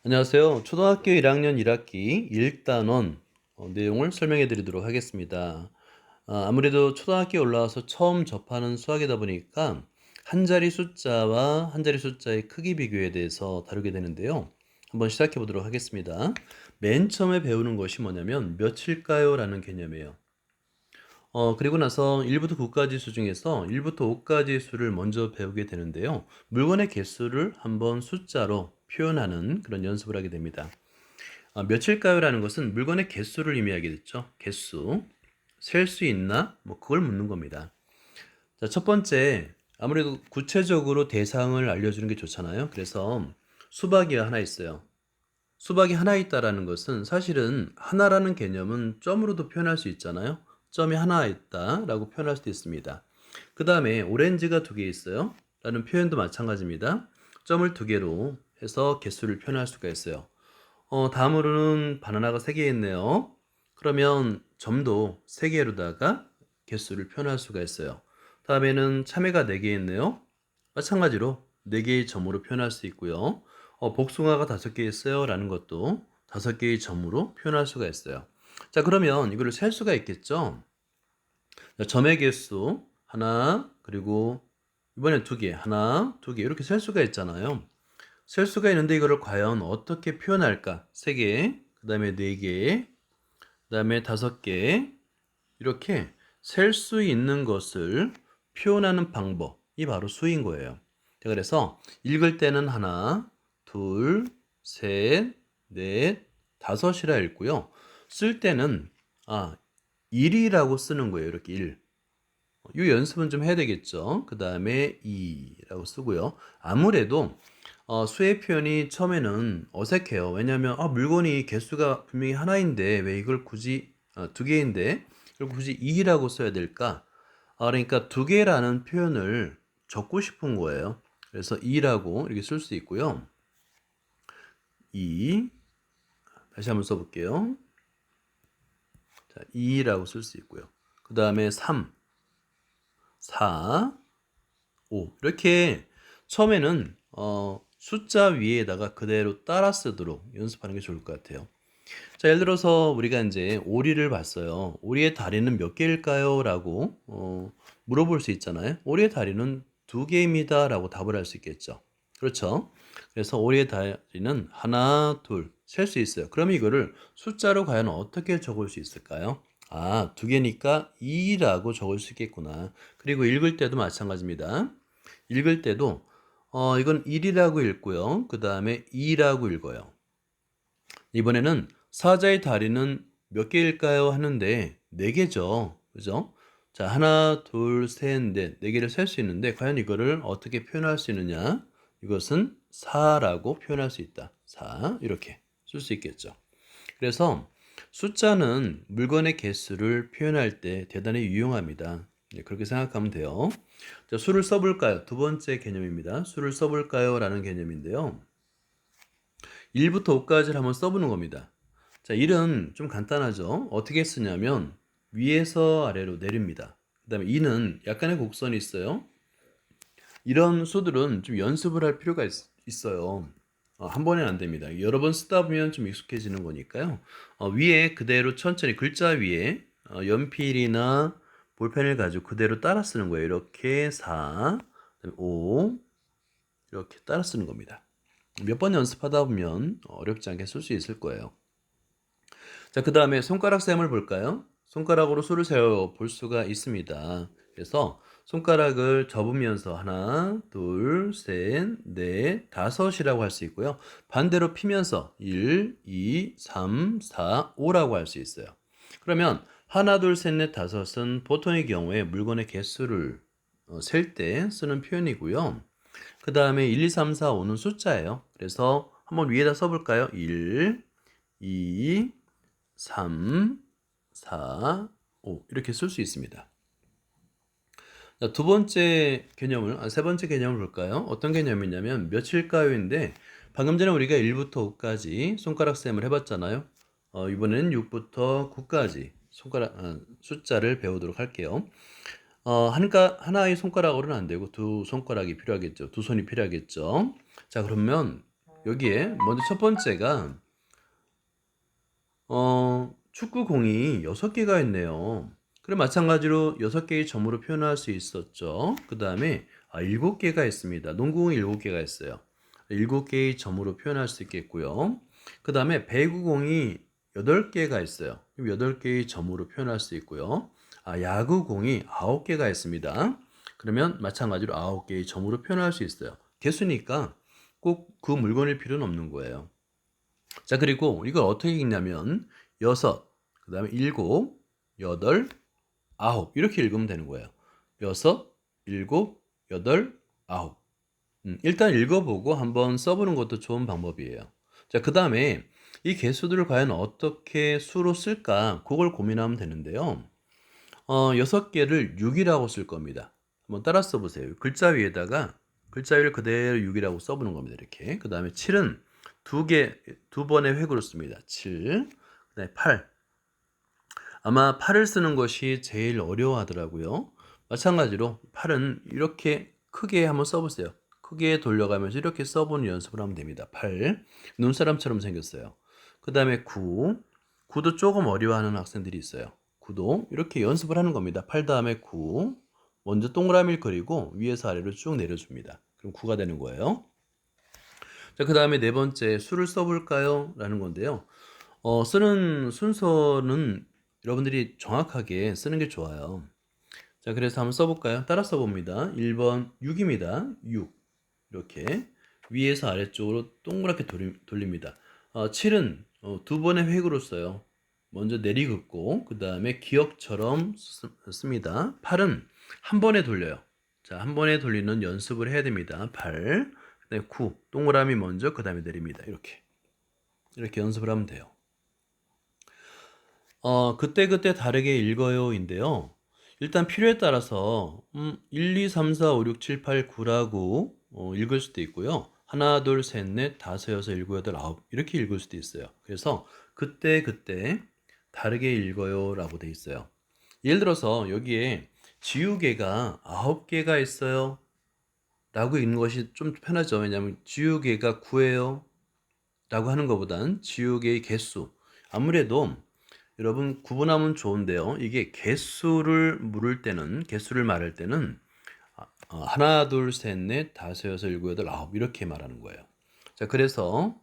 안녕하세요. 초등학교 1학년 1학기 1단원 내용을 설명해 드리도록 하겠습니다. 아무래도 초등학교에 올라와서 처음 접하는 수학이다 보니까 한 자리 숫자와 한 자리 숫자의 크기 비교에 대해서 다루게 되는데요. 한번 시작해 보도록 하겠습니다. 맨 처음에 배우는 것이 뭐냐면 몇일까요? 라는 개념이에요. 그리고 나서 1부터 9까지 수 중에서 1부터 5까지 수를 먼저 배우게 되는데요. 물건의 개수를 한번 숫자로 표현하는 그런 연습을 하게 됩니다. 몇일까요라는 것은 물건의 개수를 의미하겠죠. 개수. 셀 수 있나? 뭐 그걸 묻는 겁니다. 자, 첫 번째, 아무래도 구체적으로 대상을 알려주는 게 좋잖아요. 그래서 수박이 하나 있어요. 수박이 하나 있다라는 것은 사실은 하나라는 개념은 점으로도 표현할 수 있잖아요. 점이 하나 있다라고 표현할 수도 있습니다. 그 다음에 오렌지가 두 개 있어요. 라는 표현도 마찬가지입니다. 점을 두 개로 해서 개수를 표현할 수가 있어요. 다음으로는 바나나가 3개 있네요. 그러면 점도 3개로다가 개수를 표현할 수가 있어요. 다음에는 참외가 4개 있네요. 마찬가지로 4개의 점으로 표현할 수 있고요. 복숭아가 5개 있어요. 라는 것도 5개의 점으로 표현할 수가 있어요. 자, 그러면 이거를 셀 수가 있겠죠? 자, 점의 개수 하나, 그리고 이번엔 2개, 하나, 2개 이렇게 셀 수가 있잖아요. 셀 수가 있는데 이거를 과연 어떻게 표현할까? 3개, 그 다음에 4개, 그 다음에 5개 이렇게 셀 수 있는 것을 표현하는 방법이 바로 수인 거예요. 자, 그래서 읽을 때는 하나, 둘, 셋, 넷, 다섯이라 읽고요. 쓸 때는 1이라고 쓰는 거예요. 이렇게 1. 이 연습은 좀 해야 되겠죠. 그 다음에 2라고 쓰고요. 아무래도 수의 표현이 처음에는 어색해요. 왜냐하면 물건이 개수가 분명히 하나인데 왜 이걸 굳이 두 개인데 이걸 굳이 2라고 써야 될까? 그러니까 두 개라는 표현을 적고 싶은 거예요. 그래서 2라고 이렇게 쓸 수 있고요. 2 다시 한번 써볼게요. 자, 2라고 쓸 수 있고요. 그 다음에 3, 4, 5 이렇게 처음에는 숫자 위에다가 그대로 따라 쓰도록 연습하는 게 좋을 것 같아요. 자, 예를 들어서 우리가 이제 오리를 봤어요. 오리의 다리는 몇 개일까요? 라고 물어볼 수 있잖아요. 오리의 다리는 2개입니다. 라고 답을 할 수 있겠죠. 그렇죠? 그래서 오리의 다리는 하나, 둘, 셀 수 있어요. 그럼 이거를 숫자로 과연 어떻게 적을 수 있을까요? 2개니까 2라고 적을 수 있겠구나. 그리고 읽을 때도 마찬가지입니다. 읽을 때도 이건 1이라고 읽고요. 그 다음에 2라고 읽어요. 이번에는 사자의 다리는 몇 개일까요? 하는데 4개죠. 그죠? 자, 하나, 둘, 셋, 넷, 4개를 셀 수 있는데 과연 이거를 어떻게 표현할 수 있느냐? 이것은 4라고 표현할 수 있다. 4 이렇게 쓸 수 있겠죠. 그래서 숫자는 물건의 개수를 표현할 때 대단히 유용합니다. 그렇게 생각하면 돼요. 자, 수를 써볼까요? 두 번째 개념입니다. 수를 써볼까요? 라는 개념인데요. 1부터 5까지를 한번 써보는 겁니다. 자, 1은 좀 간단하죠. 어떻게 쓰냐면 위에서 아래로 내립니다. 그 다음에 2는 약간의 곡선이 있어요. 이런 수들은 좀 연습을 할 필요가 있어요. 한 번엔 안 됩니다. 여러 번 쓰다 보면 좀 익숙해지는 거니까요. 위에 그대로 천천히 글자 위에 연필이나 볼펜을 가지고 그대로 따라 쓰는 거예요. 이렇게 4, 5 이렇게 따라 쓰는 겁니다. 몇 번 연습하다 보면 어렵지 않게 쓸 수 있을 거예요. 자, 그 다음에 손가락 셈을 볼까요? 손가락으로 수를 세어 볼 수가 있습니다. 그래서 손가락을 접으면서 하나, 둘, 셋, 넷, 다섯이라고 할 수 있고요. 반대로 피면서 1, 2, 3, 4, 5라고 할 수 있어요. 그러면 하나, 둘, 셋, 넷, 다섯은 보통의 경우에 물건의 개수를 셀 때 쓰는 표현이고요. 그 다음에 1, 2, 3, 4, 5는 숫자예요. 그래서 한번 위에다 써볼까요? 1, 2, 3, 4, 5 이렇게 쓸 수 있습니다. 자, 세 번째 개념을 볼까요? 어떤 개념이냐면 몇일까요인데 방금 전에 우리가 1부터 5까지 손가락 셈을 해봤잖아요. 이번에는 6부터 9까지 숫자를 배우도록 할게요. 하나의 손가락으로는 안 되고 두 손가락이 필요하겠죠. 두 손이 필요하겠죠. 자, 그러면 여기에 먼저 첫 번째가 축구공이 6개가 있네요. 그럼 마찬가지로 6개의 점으로 표현할 수 있었죠. 그 다음에 7개가 있습니다. 농구공이 7개가 있어요. 7개의 점으로 표현할 수 있겠고요. 그 다음에 배구공이 8개가 있어요. 그럼 8개의 점으로 표현할 수 있고요. 야구공이 9개가 있습니다. 그러면 마찬가지로 9개의 점으로 표현할 수 있어요. 개수니까 꼭 그 물건일 필요는 없는 거예요. 자, 그리고 이걸 어떻게 읽냐면 6, 그 다음에 7, 8, 9 이렇게 읽으면 되는 거예요. 6, 7, 8, 9. 일단 읽어보고 한번 써보는 것도 좋은 방법이에요. 자, 그 다음에 이 개수들을 과연 어떻게 수로 쓸까? 그걸 고민하면 되는데요. 6개를 6이라고 쓸 겁니다. 한번 따라 써보세요. 글자 위에다가 글자 위를 그대로 6이라고 써보는 겁니다. 이렇게. 그 다음에 7은 두 번의 획으로 씁니다. 7. 그 다음에 8. 아마 8을 쓰는 것이 제일 어려워하더라고요. 마찬가지로 8은 이렇게 크게 한번 써보세요. 크게 돌려가면서 이렇게 써보는 연습을 하면 됩니다. 8. 눈사람처럼 생겼어요. 그 다음에 9. 9도 조금 어려워하는 학생들이 있어요. 9도 이렇게 연습을 하는 겁니다. 8 다음에 9. 먼저 동그라미를 그리고 위에서 아래로 쭉 내려줍니다. 그럼 9가 되는 거예요. 자, 그 다음에 네 번째 수를 써볼까요? 라는 건데요. 쓰는 순서는 여러분들이 정확하게 쓰는 게 좋아요. 자, 그래서 한번 써볼까요? 따라 써봅니다. 1번 6입니다. 6. 이렇게 위에서 아래쪽으로 동그랗게 돌립니다. 7은 두 번의 획으로 써요. 먼저 내리긋고 그 다음에 기역처럼 씁니다. 8은 한 번에 돌려요. 자, 한 번에 돌리는 연습을 해야 됩니다. 8. 그다음에 9. 동그라미 먼저 그 다음에 내립니다. 이렇게 연습을 하면 돼요. 그때그때 다르게 읽어요인데요. 일단 필요에 따라서 1, 2, 3, 4, 5, 6, 7, 8, 9라고 읽을 수도 있고요. 하나, 둘, 셋, 넷, 다섯, 여섯, 일곱, 여덟, 아홉 이렇게 읽을 수도 있어요. 그래서 그때 다르게 읽어요라고 돼 있어요. 예를 들어서 여기에 지우개가 9개가 있어요. 라고 읽는 것이 좀 편하죠. 왜냐하면 지우개가 9예요. 라고 하는 것보단 지우개의 개수. 아무래도 여러분 구분하면 좋은데요. 이게 개수를 말할 때는 하나, 둘, 셋, 넷, 다섯, 여섯, 일곱, 여덟, 아홉 이렇게 말하는 거예요. 자, 그래서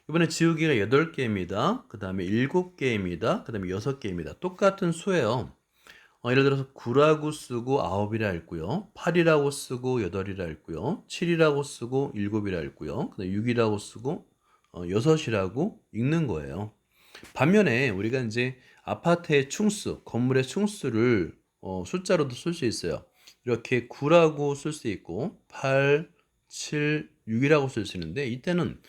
이번에 지우개가 8개입니다. 그 다음에 7개입니다. 그 다음에 6개입니다. 똑같은 수예요. 예를 들어서 9라고 쓰고 9이라 읽고요. 8이라고 쓰고 8이라 읽고요. 7이라고 쓰고 7이라 읽고요. 그 다음에 6이라고 쓰고 6이라고 읽는 거예요. 반면에 우리가 이제 아파트의 충수, 건물의 충수를 숫자로도 쓸 수 있어요. 이렇게 9라고 쓸 수 있고 8, 7, 6이라고 쓸 수 있는데 이때는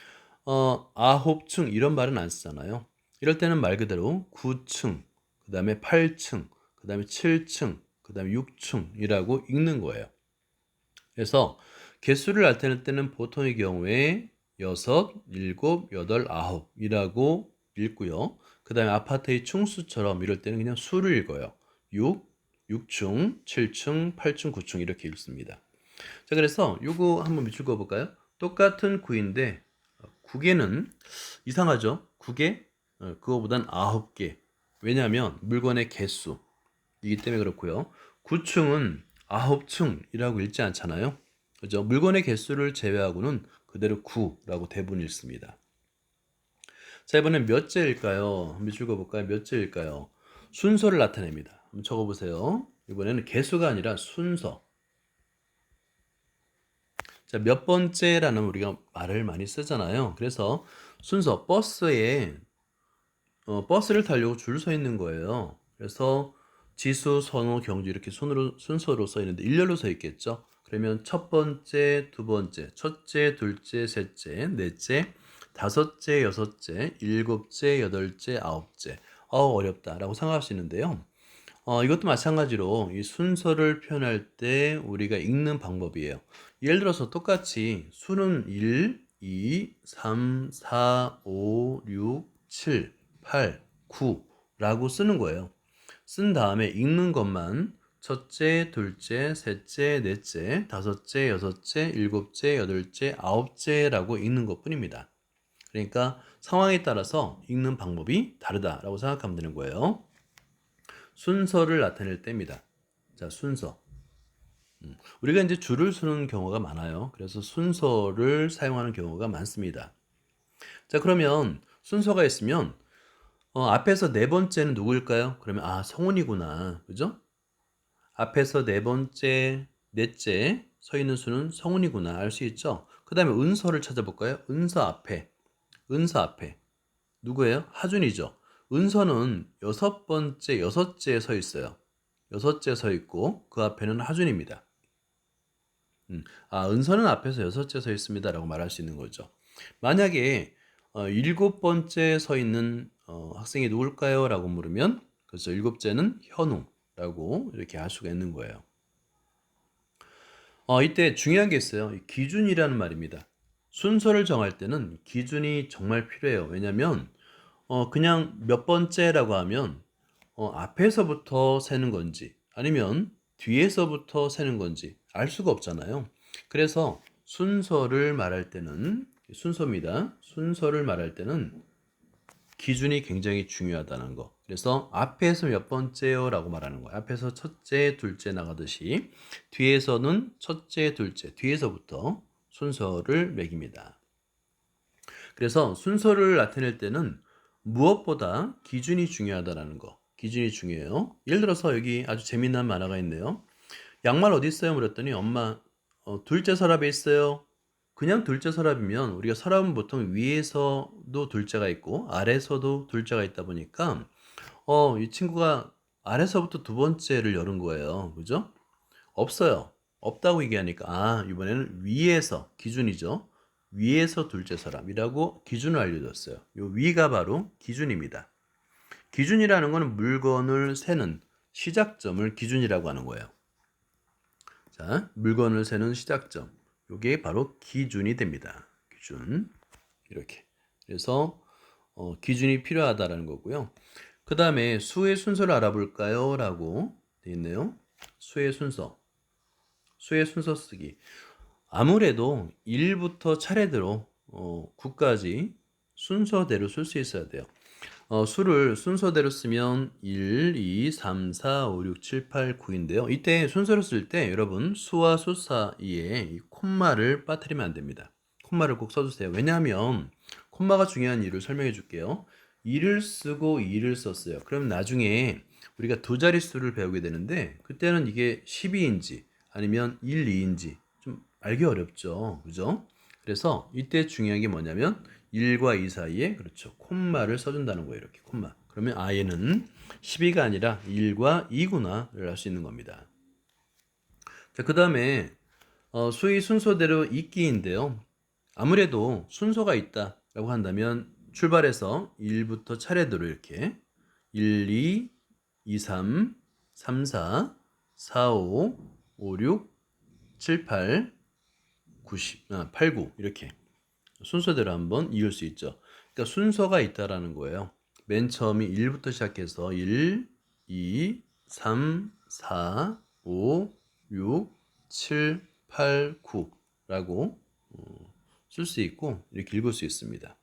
9층 이런 말은 안 쓰잖아요. 이럴 때는 말 그대로 9층, 그 다음에 8층, 그 다음에 7층, 그 다음에 6층이라고 읽는 거예요. 그래서 개수를 나타낼 때는 보통의 경우에 6, 7, 8, 9이라고 읽고요. 그 다음에 아파트의 층수처럼 이럴 때는 그냥 수를 읽어요. 6, 6층, 7층, 8층, 9층 이렇게 읽습니다. 자, 그래서 요거 한번 밑줄 그어볼까요? 똑같은 9인데 9개는 이상하죠? 9개? 그거보단 9개. 왜냐하면 물건의 개수이기 때문에 그렇고요. 9층은 9층이라고 읽지 않잖아요. 그죠? 물건의 개수를 제외하고는 그대로 9라고 대부분 읽습니다. 자, 이번엔 몇째일까요? 한번 읽어볼까요? 몇째일까요? 순서를 나타냅니다. 한번 적어보세요. 이번에는 개수가 아니라 순서. 자, 몇 번째라는 우리가 말을 많이 쓰잖아요. 그래서 순서, 버스를 타려고 줄 서 있는 거예요. 그래서 지수, 선호, 경주 이렇게 순서로 써 있는데 일렬로 서 있겠죠. 그러면 첫 번째, 두 번째, 첫째, 둘째, 셋째, 넷째, 다섯째, 여섯째, 일곱째, 여덟째, 아홉째. 어렵다라고 생각할 수 있는데요. 이것도 마찬가지로 이 순서를 표현할 때 우리가 읽는 방법이에요. 예를 들어서 똑같이 수는 1, 2, 3, 4, 5, 6, 7, 8, 9라고 쓰는 거예요. 쓴 다음에 읽는 것만 첫째, 둘째, 셋째, 넷째, 다섯째, 여섯째, 일곱째, 여덟째, 아홉째라고 읽는 것뿐입니다. 그러니까 상황에 따라서 읽는 방법이 다르다라고 생각하면 되는 거예요. 순서를 나타낼 때입니다. 자, 순서. 우리가 이제 줄을 서는 경우가 많아요. 그래서 순서를 사용하는 경우가 많습니다. 자, 그러면 순서가 있으면 앞에서 네 번째는 누구일까요? 그러면 성훈이구나. 그죠? 앞에서 네 번째, 넷째 서 있는 수는 성훈이구나 알 수 있죠? 그 다음에 은서를 찾아볼까요? 은서 앞에 누구예요? 하준이죠. 은서는 여섯 번째, 여섯째에 서 있어요. 여섯째 서 있고 그 앞에는 하준입니다. 은서는 앞에서 여섯째 서 있습니다라고 말할 수 있는 거죠. 만약에 일곱 번째 서 있는 학생이 누굴까요? 라고 물으면 그래서 일곱째는 현우라고 이렇게 할 수가 있는 거예요. 이때 중요한 게 있어요. 기준이라는 말입니다. 순서를 정할 때는 기준이 정말 필요해요. 왜냐하면 그냥 몇 번째라고 하면 앞에서부터 세는 건지 아니면 뒤에서부터 세는 건지 알 수가 없잖아요. 그래서 순서를 말할 때는 순서입니다. 순서를 말할 때는 기준이 굉장히 중요하다는 거. 그래서 앞에서 몇 번째요라고 말하는 거예요. 앞에서 첫째, 둘째 나가듯이 뒤에서는 첫째, 둘째, 뒤에서부터 순서를 매깁니다. 그래서 순서를 나타낼 때는 무엇보다 기준이 중요하다는 거. 기준이 중요해요. 예를 들어서 여기 아주 재미난 만화가 있네요. 양말 어디 있어요? 물었더니 엄마 둘째 서랍에 있어요. 그냥 둘째 서랍이면 우리가 서랍은 보통 위에서도 둘째가 있고 아래에서도 둘째가 있다 보니까 이 친구가 아래서부터 두 번째를 열은 거예요. 그죠? 없어요. 없다고 얘기하니까 이번에는 위에서 기준이죠. 위에서 둘째 서랍이라고 기준을 알려줬어요. 요 위가 바로 기준입니다. 기준이라는 거는 물건을 세는 시작점을 기준이라고 하는 거예요. 자, 물건을 세는 시작점. 요게 바로 기준이 됩니다. 기준. 이렇게. 그래서 기준이 필요하다라는 거고요. 그 다음에 수의 순서를 알아볼까요? 라고 되어 있네요. 수의 순서. 수의 순서 쓰기. 아무래도 1부터 차례대로 9까지 순서대로 쓸 수 있어야 돼요. 수를 순서대로 쓰면 1, 2, 3, 4, 5, 6, 7, 8, 9인데요. 이때 순서를 쓸 때 여러분 수와 수 사이에 이 콤마를 빠뜨리면 안 됩니다. 콤마를 꼭 써주세요. 왜냐하면 콤마가 중요한 이유를 설명해 줄게요. 1을 쓰고 2를 썼어요. 그럼 나중에 우리가 두 자릿수를 배우게 되는데 그때는 이게 12인지 아니면 1, 2인지 좀 알기 어렵죠. 그죠? 그래서 이때 중요한 게 뭐냐면 1과 2 사이에 그렇죠. 콤마를 써준다는 거예요. 이렇게 콤마. 그러면 얘는 12가 아니라 1과 2구나를 알 수 있는 겁니다. 자, 그 다음에 수의 순서대로 읽기인데요. 아무래도 순서가 있다라고 한다면 출발해서 1부터 차례대로 이렇게 1, 2, 2, 3, 3, 4, 4, 5, 5, 6, 7, 8, 9, 8, 9 이렇게 순서대로 한번 이을 수 있죠. 그러니까 순서가 있다라는 거예요. 맨 처음이 1부터 시작해서 1, 2, 3, 4, 5, 6, 7, 8, 9라고 쓸 수 있고 이렇게 읽을 수 있습니다.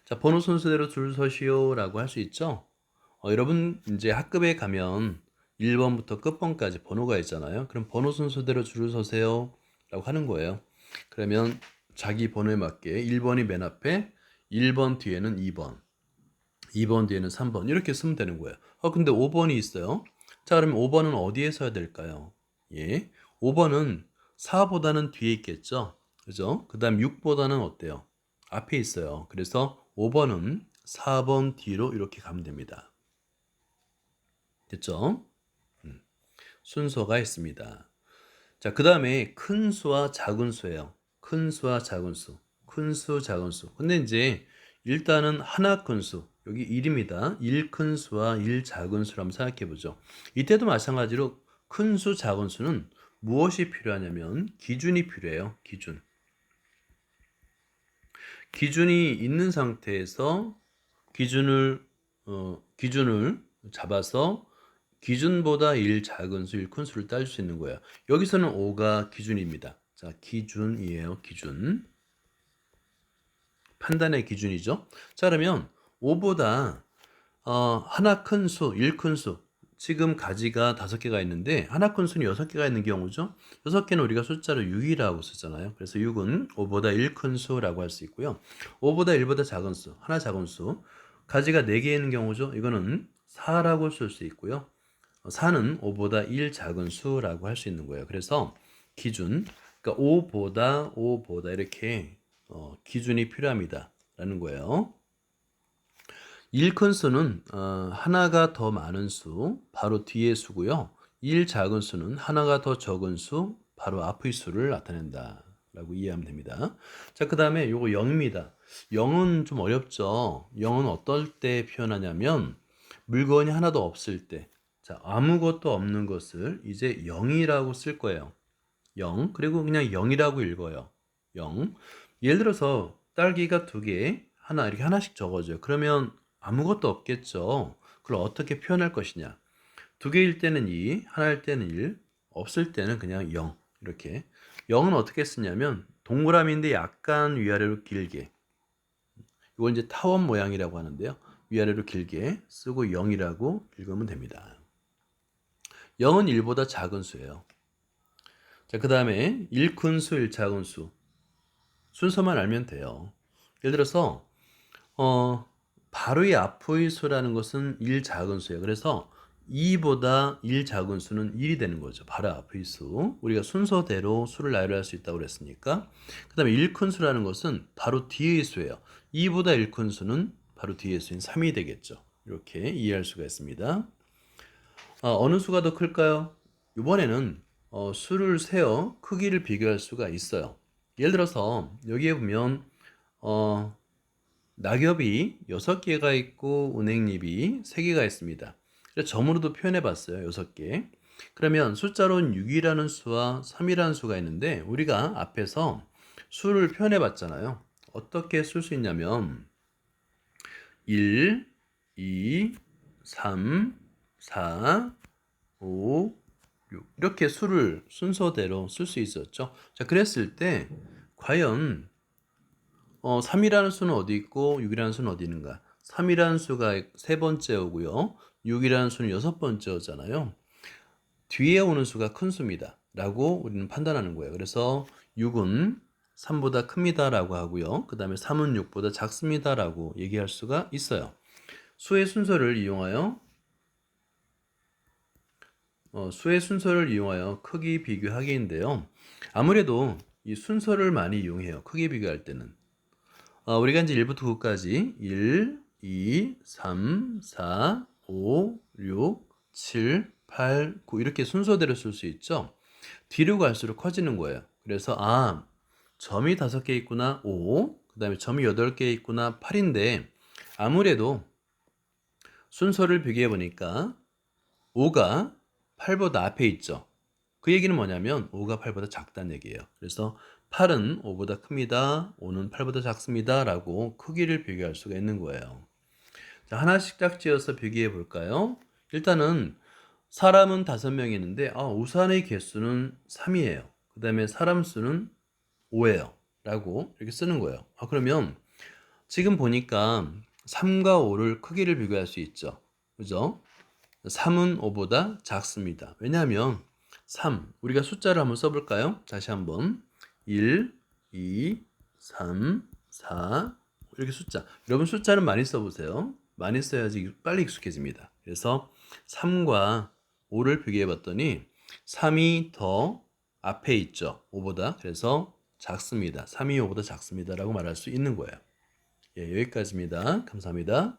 자, 번호 순서대로 줄 서시오라고 할 수 있죠. 여러분 이제 학급에 가면 1번부터 끝번까지 번호가 있잖아요. 그럼 번호 순서대로 줄을 서세요 라고 하는 거예요. 그러면 자기 번호에 맞게 1번이 맨 앞에 1번 뒤에는 2번 2번 뒤에는 3번 이렇게 쓰면 되는 거예요. 근데 5번이 있어요. 자, 그러면 5번은 어디에 서야 될까요? 예, 5번은 4보다는 뒤에 있겠죠. 그죠? 그 다음 6보다는 어때요? 앞에 있어요. 그래서 5번은 4번 뒤로 이렇게 가면 됩니다. 됐죠? 순서가 있습니다. 자, 그 다음에 큰 수와 작은 수예요. 큰 수와 작은 수. 큰 수, 작은 수. 근데 이제 일단은 하나 큰 수. 여기 1입니다. 1 큰 수와 1 작은 수를 한번 생각해 보죠. 이때도 마찬가지로 큰 수, 작은 수는 무엇이 필요하냐면 기준이 필요해요. 기준. 기준이 있는 상태에서 기준을 잡아서 기준보다 1 작은 수, 1 큰 수를 따질 수 있는 거예요. 여기서는 5가 기준입니다. 자, 기준이에요. 기준. 판단의 기준이죠. 자, 그러면 5보다 하나 큰 수, 1 큰 수. 지금 가지가 5개가 있는데 하나 큰 수는 6개가 있는 경우죠. 6개는 우리가 숫자로 6이라고 쓰잖아요. 그래서 6은 5보다 1 큰 수라고 할 수 있고요. 5보다 1보다 작은 수, 하나 작은 수. 가지가 4개 있는 경우죠. 이거는 4라고 쓸 수 있고요. 4는 5보다 1 작은 수라고 할 수 있는 거예요. 그래서 기준, 그러니까 5보다 이렇게 기준이 필요합니다. 라는 거예요. 1 큰 수는 하나가 더 많은 수, 바로 뒤의 수고요. 1 작은 수는 하나가 더 적은 수, 바로 앞의 수를 나타낸다. 라고 이해하면 됩니다. 자, 그 다음에 요거 0입니다. 0은 좀 어렵죠. 0은 어떨 때 표현하냐면 물건이 하나도 없을 때. 자, 아무것도 없는 것을 이제 0이라고 쓸 거예요. 0. 그리고 그냥 0이라고 읽어요. 0. 예를 들어서 딸기가 2개, 하나 이렇게 하나씩 적어줘요. 그러면 아무것도 없겠죠. 그걸 어떻게 표현할 것이냐. 2개일 때는 2, 하나일 때는 1, 없을 때는 그냥 0. 이렇게. 0은 어떻게 쓰냐면 동그라미인데 약간 위아래로 길게. 이걸 이제 타원 모양이라고 하는데요. 위아래로 길게 쓰고 0이라고 읽으면 됩니다. 0은 1보다 작은 수예요. 자, 그 다음에 1 큰 수, 1 작은 수. 순서만 알면 돼요. 예를 들어서 바로 이 앞의 수라는 것은 1 작은 수예요. 그래서 2보다 1 작은 수는 1이 되는 거죠. 바로 앞의 수. 우리가 순서대로 수를 나열할 수 있다고 그랬으니까. 그 다음에 1 큰 수라는 것은 바로 뒤의 수예요. 2보다 1 큰 수는 바로 뒤의 수인 3이 되겠죠. 이렇게 이해할 수가 있습니다. 어느 수가 더 클까요? 이번에는 수를 세어 크기를 비교할 수가 있어요. 예를 들어서 여기에 보면 낙엽이 6개가 있고 은행잎이 3개가 있습니다. 그래서 점으로도 표현해 봤어요. 6개. 그러면 숫자로는 6이라는 수와 3이라는 수가 있는데 우리가 앞에서 수를 표현해 봤잖아요. 어떻게 쓸 수 있냐면 1, 2, 3, 4, 5, 6 이렇게 수를 순서대로 쓸 수 있었죠. 자, 그랬을 때 과연 3이라는 수는 어디 있고 6이라는 수는 어디 있는가? 3이라는 수가 세 번째 오고요. 6이라는 수는 여섯 번째 오잖아요. 뒤에 오는 수가 큰 수입니다. 라고 우리는 판단하는 거예요. 그래서 6은 3보다 큽니다. 라고 하고요. 그 다음에 3은 6보다 작습니다. 라고 얘기할 수가 있어요. 수의 순서를 이용하여 크기 비교하기인데요. 아무래도 이 순서를 많이 이용해요. 크기 비교할 때는. 우리가 이제 1부터 9까지 1, 2, 3, 4, 5, 6, 7, 8, 9 이렇게 순서대로 쓸 수 있죠. 뒤로 갈수록 커지는 거예요. 그래서 점이 5개 있구나 5, 그 다음에 점이 8개 있구나 8인데 아무래도 순서를 비교해 보니까 5가 8보다 앞에 있죠. 그 얘기는 뭐냐면 5가 8보다 작다는 얘기예요. 그래서 8은 5보다 큽니다. 5는 8보다 작습니다. 라고 크기를 비교할 수가 있는 거예요. 자, 하나씩 딱 지어서 비교해 볼까요? 일단은 사람은 5명이 있는데 우산의 개수는 3이에요. 그 다음에 사람 수는 5예요. 라고 이렇게 쓰는 거예요. 그러면 지금 보니까 3과 5를 크기를 비교할 수 있죠. 그죠? 3은 5보다 작습니다. 왜냐하면 3, 우리가 숫자를 한번 써볼까요? 다시 한번 1, 2, 3, 4 이렇게 숫자. 여러분 숫자는 많이 써보세요. 많이 써야지 빨리 익숙해집니다. 그래서 3과 5를 비교해 봤더니 3이 더 앞에 있죠. 5보다. 그래서 작습니다. 3이 5보다 작습니다. 라고 말할 수 있는 거예요. 예, 여기까지입니다. 감사합니다.